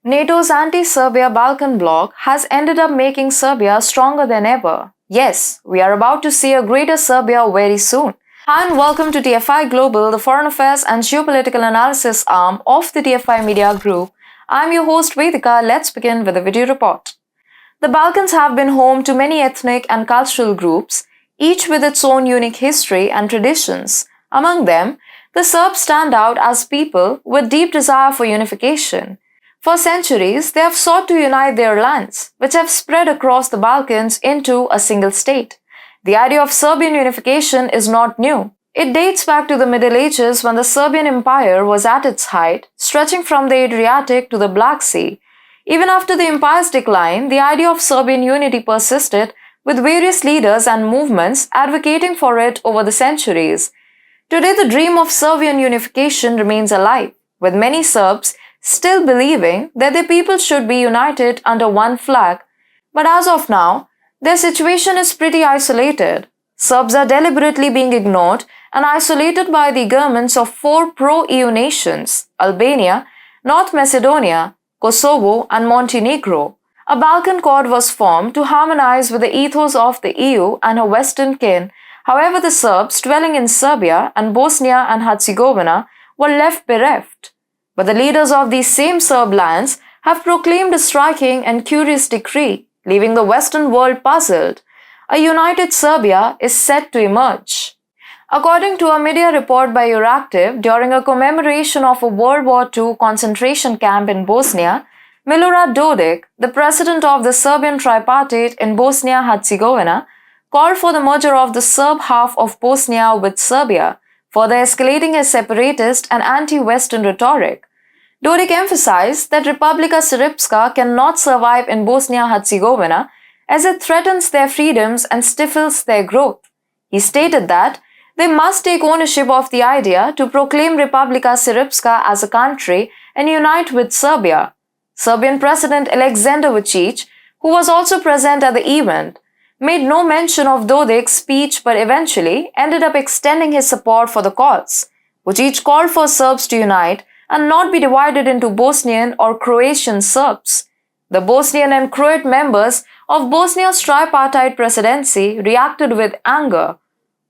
NATO's anti-Serbia Balkan bloc has ended up making Serbia stronger than ever. Yes, we are about to see a greater Serbia very soon. Hi and welcome to TFI Global, the foreign affairs and geopolitical analysis arm of the TFI Media Group. I'm your host Vedika. Let's begin with the video report. The Balkans have been home to many ethnic and cultural groups, each with its own unique history and traditions. Among them, the Serbs stand out as people with deep desire for unification. For centuries, they have sought to unite their lands, which have spread across the Balkans into a single state. The idea of Serbian unification is not new. It dates back to the Middle Ages when the Serbian Empire was at its height, stretching from the Adriatic to the Black Sea. Even after the empire's decline, the idea of Serbian unity persisted, with various leaders and movements advocating for it over the centuries. Today, the dream of Serbian unification remains alive, with many Serbs still believing that their people should be united under one flag. But as of now, their situation is pretty isolated. Serbs are deliberately being ignored and isolated by the governments of four pro-EU nations: Albania, North Macedonia, Kosovo, and Montenegro. A Balkan Accord was formed to harmonize with the ethos of the EU and her Western kin. However, the Serbs dwelling in Serbia and Bosnia and Herzegovina were left bereft. But the leaders of these same Serb lands have proclaimed a striking and curious decree, leaving the Western world puzzled. A united Serbia is set to emerge. According to a media report by Euractiv, during a commemoration of a World War II concentration camp in Bosnia, Milorad Dodik, the president of the Serbian tripartite in Bosnia-Herzegovina, called for the merger of the Serb half of Bosnia with Serbia, further escalating his separatist and anti-Western rhetoric. Dodik emphasized that Republika Srpska cannot survive in Bosnia-Herzegovina as it threatens their freedoms and stifles their growth. He stated that they must take ownership of the idea to proclaim Republika Srpska as a country and unite with Serbia. Serbian President Aleksandar Vučić, who was also present at the event, made no mention of Dodik's speech but eventually ended up extending his support for the cause. Vučić called for Serbs to unite and not be divided into Bosnian or Croatian Serbs. The Bosnian and Croat members of Bosnia's tripartite presidency reacted with anger,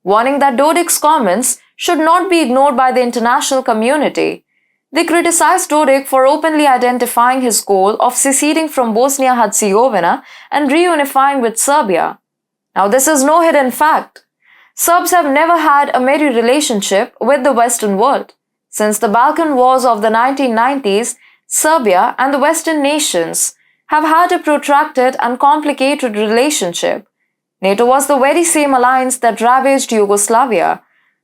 warning that Dodik's comments should not be ignored by the international community. They criticized Dodik for openly identifying his goal of seceding from Bosnia-Herzegovina and reunifying with Serbia. Now, this is no hidden fact. Serbs have never had a merry relationship with the Western world. Since the Balkan Wars of the 1990s, Serbia and the Western nations have had a protracted and complicated relationship. NATO was the very same alliance that ravaged Yugoslavia.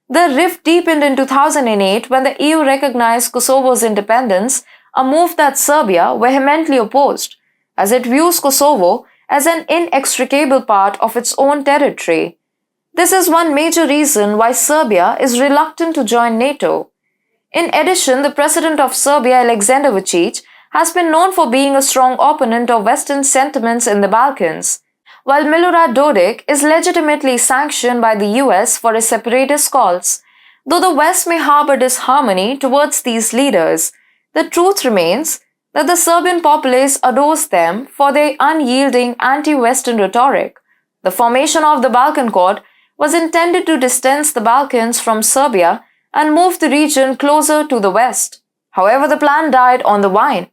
The rift deepened in 2008 when the EU recognized Kosovo's independence, a move that Serbia vehemently opposed, as it views Kosovo as an inextricable part of its own territory. This is one major reason why Serbia is reluctant to join NATO. In addition, the president of Serbia, Aleksandar Vučić, has been known for being a strong opponent of Western sentiments in the Balkans, while Milorad Dodik is legitimately sanctioned by the US for his separatist calls. Though the West may harbor disharmony towards these leaders, the truth remains that the Serbian populace adores them for their unyielding anti-Western rhetoric. The formation of the Balkan Accord was intended to distance the Balkans from Serbia and move the region closer to the West. However, the plan died on the vine.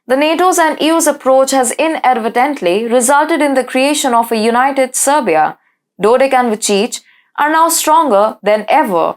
The NATO's and EU's approach has inadvertently resulted in the creation of a united Serbia. Dodik and Vučić are now stronger than ever.